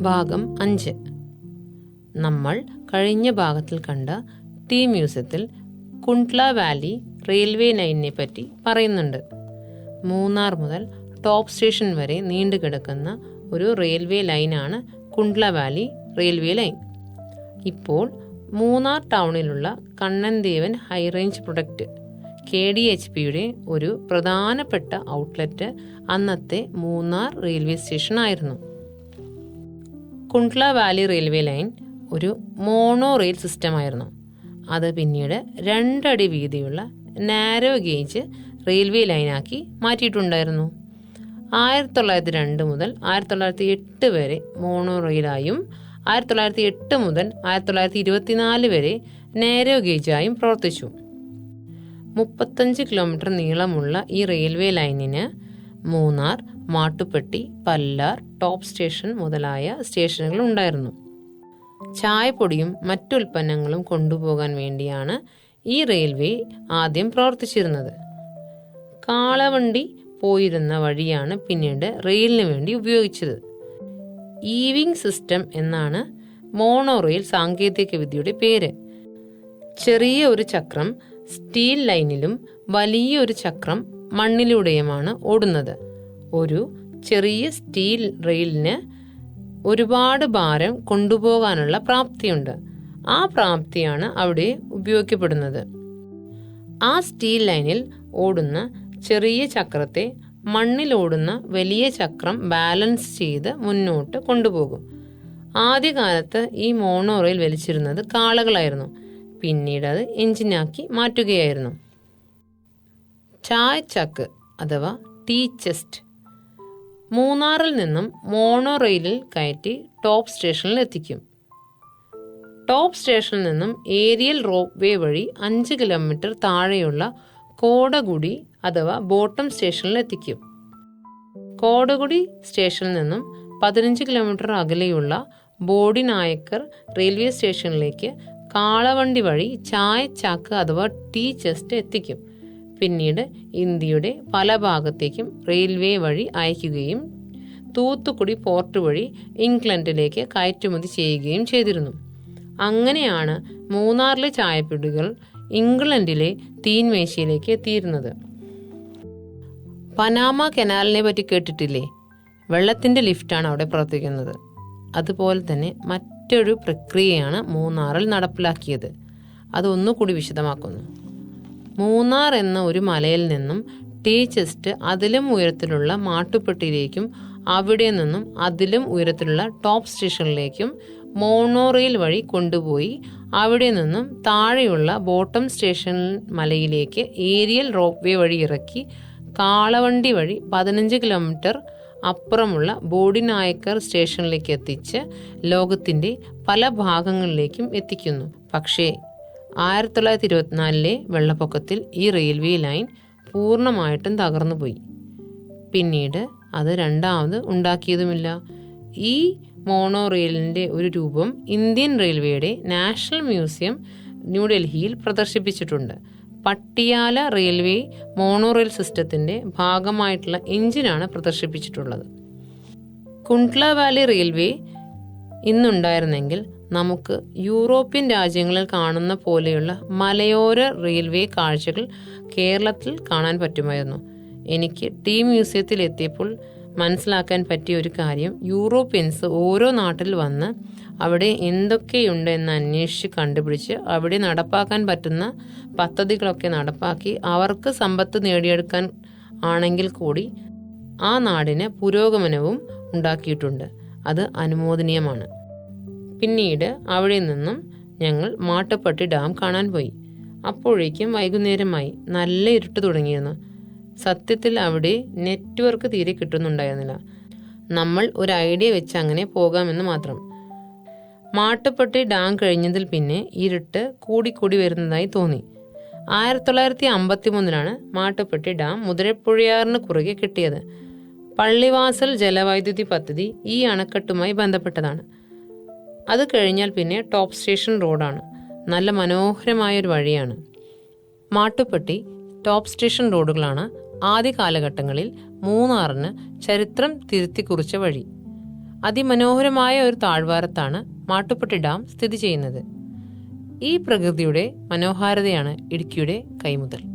ഭാഗം 5. നമ്മൾ കഴിഞ്ഞ ഭാഗത്തിൽ കണ്ട ടി മ്യൂസിയത്തിൽ കുണ്ട്ല വാലി റെയിൽവേ ലൈനിനെ പറ്റി പറയുന്നുണ്ട്. മൂന്നാർ മുതൽ ടോപ്പ് സ്റ്റേഷൻ വരെ നീണ്ടുകിടക്കുന്ന ഒരു റെയിൽവേ ലൈനാണ് കുണ്ട്ല വാലി റെയിൽവേ ലൈൻ. ഇപ്പോൾ മൂന്നാർ ടൗണിലുള്ള കണ്ണൻദേവൻ ഹൈറേഞ്ച് പ്രൊഡക്റ്റ് KDHPയുടെ ഒരു പ്രധാനപ്പെട്ട ഔട്ട്ലെറ്റ് അന്നത്തെ മൂന്നാർ റെയിൽവേ സ്റ്റേഷൻ ആയിരുന്നു. കുണ്ട്ല വാലി റെയിൽവേ ലൈൻ ഒരു മോണോ റെയിൽ സിസ്റ്റമായിരുന്നു. അത് പിന്നീട് 2 അടി വീതിയുള്ള നാരോ ഗേജ് റെയിൽവേ ലൈനാക്കി മാറ്റിയിട്ടുണ്ടായിരുന്നു. 1902 മുതൽ 1908 വരെ മോണോ റെയിലായും 1908 മുതൽ 1924 വരെ നാരോ ഗേജായും പ്രവർത്തിച്ചു. 35 കിലോമീറ്റർ നീളമുള്ള ഈ റെയിൽവേ ലൈനിന് മൂന്നാർ, മാട്ടുപ്പെട്ടി, പല്ലാർ, ടോപ്പ് സ്റ്റേഷൻ മുതലായ സ്റ്റേഷനുകൾ ഉണ്ടായിരുന്നു. ചായപ്പൊടിയും മറ്റുൽപ്പന്നങ്ങളും കൊണ്ടുപോകാൻ വേണ്ടിയാണ് ഈ റെയിൽവേ ആദ്യം പ്രവർത്തിച്ചിരുന്നത്. കാളവണ്ടി പോയിരുന്ന വഴിയാണ് പിന്നീട് റെയിലിന് വേണ്ടി ഉപയോഗിച്ചത്. ഈവിംഗ് സിസ്റ്റം എന്നാണ് മോണോ റെയിൽ സാങ്കേതിക വിദ്യയുടെ പേര്. ചെറിയ ഒരു ചക്രം സ്റ്റീൽ ലൈനിലും വലിയൊരു ചക്രം മണ്ണിലൂടെയുമാണ് ഓടുന്നത്. ഒരു ചെറിയ സ്റ്റീൽ റെയിലിന് ഒരുപാട് ഭാരം കൊണ്ടുപോകാനുള്ള പ്രാപ്തിയുണ്ട്. ആ പ്രാപ്തിയാണ് അവിടെ ഉപയോഗിക്കപ്പെടുന്നത്. ആ സ്റ്റീൽ ലൈനിൽ ഓടുന്ന ചെറിയ ചക്രത്തെ മണ്ണിലോടുന്ന വലിയ ചക്രം ബാലൻസ് ചെയ്ത് മുന്നോട്ട് കൊണ്ടുപോകും. ആദ്യകാലത്ത് ഈ മോണോ റെയിൽ വലിച്ചിരുന്നത് കാളകളായിരുന്നു. പിന്നീട് അത് എഞ്ചിനാക്കി മാറ്റുകയായിരുന്നു. ചായ ചക്ക് അഥവാ ടീ ചെസ്റ്റ് മൂന്നാറിൽ നിന്നും മോണോ റെയിലിൽ കയറ്റി ടോപ്പ് സ്റ്റേഷനിൽ എത്തിക്കും. ടോപ്പ് സ്റ്റേഷനിൽ നിന്നും ഏരിയൽ റോപ്പ് വേ വഴി 5 കിലോമീറ്റർ താഴെയുള്ള കോടകുടി അഥവാ ബോട്ടം സ്റ്റേഷനിൽ എത്തിക്കും. കോടകുടി സ്റ്റേഷനിൽ നിന്നും 15 കിലോമീറ്റർ അകലെയുള്ള ബോഡിനായക്കർ റെയിൽവേ സ്റ്റേഷനിലേക്ക് കാളവണ്ടി വഴി ചായ ചാക്ക് അഥവാ ടീ ചെസ്റ്റ് എത്തിക്കും. പിന്നീട് ഇന്ത്യയുടെ പല ഭാഗത്തേക്കും റെയിൽവേ വഴി അയക്കുകയും തൂത്തുക്കുടി പോർട്ട് വഴി ഇംഗ്ലണ്ടിലേക്ക് കയറ്റുമതി ചെയ്യുകയും ചെയ്തിരുന്നു. അങ്ങനെയാണ് മൂന്നാറിലെ ചായപ്പൊടികൾ ഇംഗ്ലണ്ടിലെ തീൻമേശയിലേക്ക് എത്തിയിരുന്നത്. പനാമ കനാലിനെ പറ്റി കേട്ടിട്ടില്ലേ? വെള്ളത്തിൻ്റെ ലിഫ്റ്റാണ് അവിടെ പ്രവർത്തിക്കുന്നത്. അതുപോലെ തന്നെ മറ്റൊരു പ്രക്രിയയാണ് മൂന്നാറിൽ നടപ്പിലാക്കിയത്. അതൊന്നുകൂടി വിശദമാക്കുന്നു. മൂന്നാർ എന്ന ഒരു മലയിൽ നിന്നും ടീ ചെസ്റ്റ് അതിലും ഉയരത്തിലുള്ള മാട്ടുപ്പെട്ടിയിലേക്കും അവിടെ നിന്നും അതിലും ഉയരത്തിലുള്ള ടോപ്പ് സ്റ്റേഷനിലേക്കും മോണോ റെയിൽ വഴി കൊണ്ടുപോയി അവിടെ നിന്നും താഴെയുള്ള ബോട്ടം സ്റ്റേഷൻ മലയിലേക്ക് ഏരിയൽ റോപ്പ് വേ വഴി ഇറക്കി കാളവണ്ടി വഴി 15 കിലോമീറ്റർ അപ്പുറമുള്ള ബോഡിനായക്കർ സ്റ്റേഷനിലേക്ക് എത്തിച്ച് ലോകത്തിൻ്റെ പല ഭാഗങ്ങളിലേക്കും എത്തിക്കുന്നു. പക്ഷേ 1924 വെള്ളപ്പൊക്കത്തിൽ ഈ റെയിൽവേ ലൈൻ പൂർണ്ണമായിട്ടും തകർന്നുപോയി. പിന്നീട് അത് രണ്ടാമത് ഉണ്ടാക്കിയതുമില്ല. ഈ മോണോ റെയിലിൻ്റെ ഒരു രൂപം ഇന്ത്യൻ റെയിൽവേയുടെ നാഷണൽ മ്യൂസിയം ന്യൂഡൽഹിയിൽ പ്രദർശിപ്പിച്ചിട്ടുണ്ട്. പട്ടിയാല റെയിൽവേ മോണോ റെയിൽ സിസ്റ്റത്തിൻ്റെ ഭാഗമായിട്ടുള്ള എഞ്ചിനാണ് പ്രദർശിപ്പിച്ചിട്ടുള്ളത്. കുണ്ട്ല വാലി റെയിൽവേ ഇന്നുണ്ടായിരുന്നെങ്കിൽ നമുക്ക് യൂറോപ്യൻ രാജ്യങ്ങളിൽ കാണുന്ന പോലെയുള്ള മലയോര റെയിൽവേ കാഴ്ചകൾ കേരളത്തിൽ കാണാൻ പറ്റുമായിരുന്നു. എനിക്ക് ടി മ്യൂസിയത്തിൽ എത്തിയപ്പോൾ മനസ്സിലാക്കാൻ പറ്റിയ ഒരു കാര്യം, യൂറോപ്യൻസ് ഓരോ നാട്ടിൽ വന്ന് അവിടെ എന്തൊക്കെയുണ്ട് എന്ന് അന്വേഷിച്ച് കണ്ടുപിടിച്ച് അവിടെ നടപ്പാക്കാൻ പറ്റുന്ന പദ്ധതികളൊക്കെ നടപ്പാക്കി അവർക്ക് സമ്പത്ത് നേടിയെടുക്കാൻ ആണെങ്കിൽ കൂടി ആ നാടിന് പുരോഗമനവും ഉണ്ടാക്കിയിട്ടുണ്ട്. അത് അനുമോദനീയമാണ്. പിന്നീട് അവിടെ നിന്നും ഞങ്ങൾ മാട്ടുപ്പെട്ടി ഡാം കാണാൻ പോയി. അപ്പോഴേക്കും വൈകുന്നേരമായി. നല്ല ഇരുട്ട് തുടങ്ങിയിരുന്നു. സത്യത്തിൽ അവിടെ നെറ്റ്വർക്ക് തീരെ കിട്ടുന്നുണ്ടായിരുന്നില്ല. നമ്മൾ ഒരു ഐഡിയ വെച്ച് അങ്ങനെ പോകാമെന്ന് മാത്രം. മാട്ടുപ്പെട്ടി ഡാം കഴിഞ്ഞതിൽ പിന്നെ ഇരുട്ട് കൂടിക്കൂടി വരുന്നതായി തോന്നി. 1953 മാട്ടുപ്പെട്ടി ഡാം മുതിരപ്പുഴയാറിന് കുറുകെ കെട്ടിയത്. പള്ളിവാസൽ ജലവൈദ്യുതി പദ്ധതി ഈ അണക്കെട്ടുമായി ബന്ധപ്പെട്ടതാണ്. അത് കഴിഞ്ഞാൽ പിന്നെ ടോപ്പ് സ്റ്റേഷൻ റോഡാണ്. നല്ല മനോഹരമായൊരു വഴിയാണ്. മാട്ടുപ്പെട്ടി, ടോപ്പ് സ്റ്റേഷൻ റോഡുകളാണ് ആദ്യ കാലഘട്ടങ്ങളിൽ മൂന്നാറിന് ചരിത്രം തിരുത്തി കുറിച്ച വഴി. അതിമനോഹരമായ ഒരു താഴ്വാരത്താണ് മാട്ടുപ്പെട്ടി ഡാം സ്ഥിതി ചെയ്യുന്നത്. ഈ പ്രകൃതിയുടെ മനോഹാരിതയാണ് ഇടുക്കിയുടെ കൈമുതൽ.